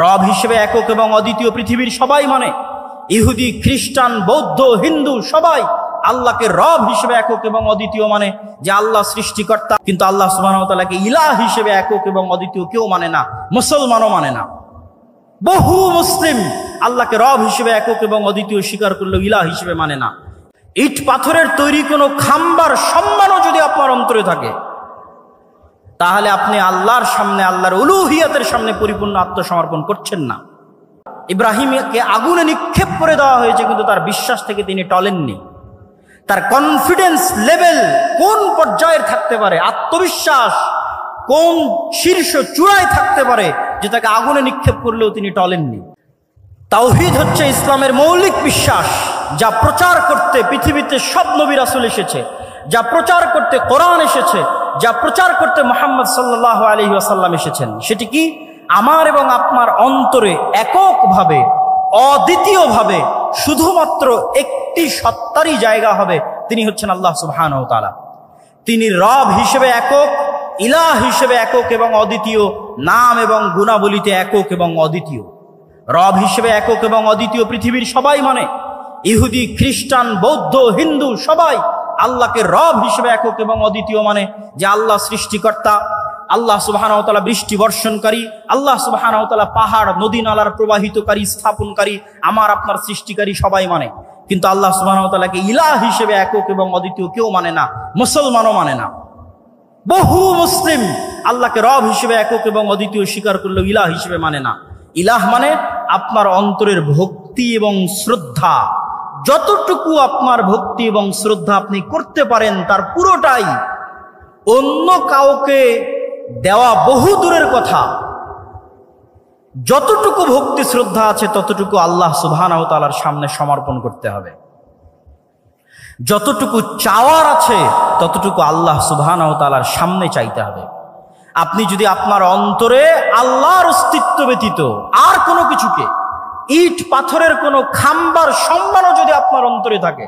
রব হিসেবে একক এবং অদ্বিতীয় পৃথিবীর সবাই মানে। ইহুদি, খ্রিস্টান, বৌদ্ধ, হিন্দু সবাই আল্লাহকে রব হিসেবে একক এবং অদ্বিতীয় মানে, যে আল্লাহ সৃষ্টিকর্তা। কিন্তু আল্লাহ সুবহানাহু ওয়া তাআলাকে ইলাহ হিসেবে একক এবং অদ্বিতীয় কেউ মানে না, মুসলমানও মানে না। বহু মুসলিম আল্লাহকে রব হিসেবে একক এবং অদ্বিতীয় স্বীকার করলেও ইলাহ হিসেবে মানে না। ইট পাথরের তৈরি কোনো খাম্বার সম্মানও যদি আপনার অন্তরে থাকে, তাহলে আপনি আল্লাহর সামনে, আল্লাহর উলুহিয়াতের সামনে পরিপূর্ণ আত্মসমর্পণ করছেন না। ইব্রাহিমকে আগুনে নিক্ষেপ করে দেওয়া হয়েছে, কিন্তু তার বিশ্বাস থেকে তিনি টলেননি। তার কনফিডেন্স লেভেল কোন পর্যায়ের থাকতে পারে, আত্মবিশ্বাস কোন শীর্ষ চূড়ায় থাকতে পারে, যে তাকে আগুনে নিক্ষেপ করলেও তিনি টলেননি। তাওহীদ হচ্ছে ইসলামের মৌলিক বিশ্বাস, যা প্রচার করতে পৃথিবীতে সব নবী রাসূল এসেছে, যা প্রচার করতে কোরআন এসেছে, যা প্রচার করতে মুহাম্মদ সাল্লাল্লাহু আলাইহি ওয়াসাল্লাম এসেছেন। সেটি কি? আমার এবং আপনার অন্তরে এককভাবে, অদ্বিতীয়ভাবে শুধুমাত্র একটি সত্তারই জায়গা হবে, তিনি হচ্ছেন আল্লাহ সুবহানাহু ওয়া তাআলা। তিনি রব হিসেবে একক, ইলাহ হিসেবে একক এবং অদ্বিতীয়, নাম এবং গুণাবলীতে একক এবং অদ্বিতীয়। রব হিসেবে একক এবং অদ্বিতীয় পৃথিবীর সবাই মানে। ইহুদি, খ্রিস্টান, বৌদ্ধ, হিন্দু সবাই আল্লাহকে রব হিসেবে একক এবং অদ্বিতীয় মানে, যে আল্লাহ সৃষ্টিকর্তা, আল্লাহ সুবহানাহু ওয়া তাআলা বৃষ্টি বর্ষণকারী, আল্লাহ সুবহানাহু ওয়া তাআলা পাহাড় নদী নালার প্রবাহিতকারী, স্থাপনকারী, আমার আপনার সৃষ্টিকারী সবাই মানে। কিন্তু আল্লাহ সুবহানাহু ওয়া তাআলাকে ইলাহ হিসেবে একক এবং অদ্বিতীয় কেউ মানে না, মুসলমানও মানে না। বহু মুসলিম আল্লাহকে রব হিসেবে একক এবং অদ্বিতীয় স্বীকার করলেও ইলাহ হিসেবে মানে না। ইলাহ মানে আপনার অন্তরের ভক্তি এবং শ্রদ্ধা, যতটুকু আপনার ভক্তি এবং শ্রদ্ধা আপনি করতে পারেন তার পুরোটাই, অন্য কাউকে দেওয়া বহু দূরের কথা। যতটুকু ভক্তি শ্রদ্ধা আছে ততটুকু আল্লাহ সুবহানাহু ওয়া তাআলার সামনে সমর্পণ করতে হবে। যতটুকু চাওয়ার আছে ততটুকু আল্লাহ সুবহানাহু ওয়া তাআলার সামনে চাইতে হবে। আপনি যদি আপনার অন্তরে আল্লাহর অস্তিত্ব ব্যতীত আর কোনো কিছুকে, ইট পাথরের কোনো খাম্বার সম্মানও যদি আপনার অন্তরে থাকে,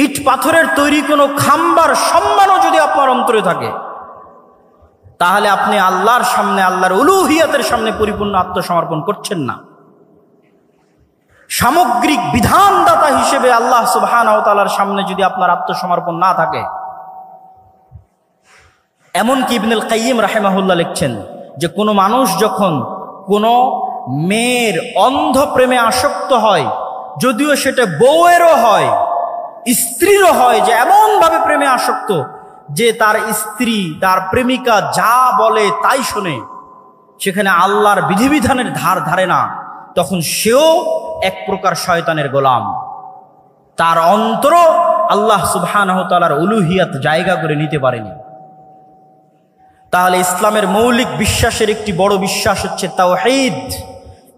ইট পাথরের তৈরি কোনো খাম্বার সম্মানও যদি আপনার অন্তরে থাকে, তাহলে আপনি আল্লাহর সামনে, আল্লাহর উলুহিয়াতের সামনে পরিপূর্ণ আত্মসমর্পণ করছেন না। সামগ্রিক বিধানদাতা হিসেবে আল্লাহ সুবহানাহু ওয়া তাআলার সামনে যদি আপনার আত্মসমর্পণ না থাকে, এমনকি ইবনুল কাইয়িম রাহিমাহুল্লাহ লিখছেন যে কোনো মানুষ যখন কোনো মেয়ের অন্ধ প্রেমে আসক্ত হয়, যদিও সেটা বউয়েরও হয়, স্ত্রীরও হয়, যে এমনভাবে প্রেমে আসক্ত যে তার স্ত্রী, তার প্রেমিকা যা বলে তাই শোনে, সেখানে আল্লাহর বিধিবিধানের ধার ধারে না, তখন সেও এক প্রকার শয়তানের গোলাম। তার অন্তর আল্লাহ সুবহানাহু ওয়া তাআলার উলুহিয়াত জায়গা করে নিতে পারেনি। তাহলে ইসলামের মৌলিক বিশ্বাসের একটি বড় বিশ্বাস হচ্ছে তাওহীদ।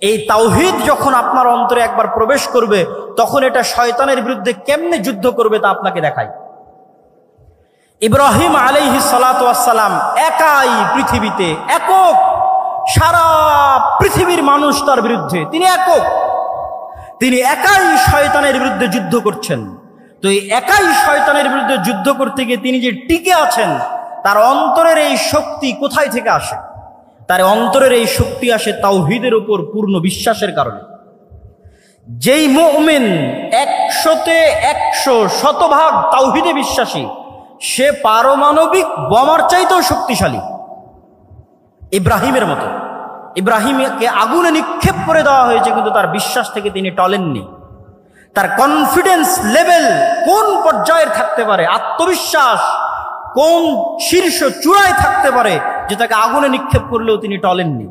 এই তাওহীদ যখন আপনার অন্তরে একবার প্রবেশ করবে, তখন এটা শয়তানের বিরুদ্ধে কেমনে যুদ্ধ করবে তা আপনাকে দেখায়। ইব্রাহিম আলাইহিস সালাতু ওয়াস সালাম একাই পৃথিবীতে, একক, সারা পৃথিবীর মানুষ তার বিরুদ্ধে, তিনি একক, তিনি একাই শয়তানের বিরুদ্ধে যুদ্ধ করছেন। তো এই একাই শয়তানের বিরুদ্ধে যুদ্ধ করতে গিয়ে তিনি যে টিকে আছেন, তার অন্তরের এই শক্তি কোথায় থেকে আসে? তার অন্তরের এই শক্তি আসে তাওহীদের উপর পূর্ণ বিশ্বাসের কারণে। যেই মুমিন 100-তে 100 শতভাগ তাওহীদে বিশ্বাসী, সে পারমাণবিক বোমার চাইতেও শক্তিশালী, ইব্রাহিমের মতো। ইব্রাহিমকে আগুনে নিক্ষেপ করে দেওয়া হয়েছে, কিন্তু তার বিশ্বাস থেকে তিনি টলেননি। তার কনফিডেন্স লেভেল কোন পর্যায়ের থাকতে পারে, আত্মবিশ্বাস কোন শীর্ষ চূড়ায় থাকতে পারে, যে তাকে আগুনে নিক্ষেপ করলেও তিনি টলেননি।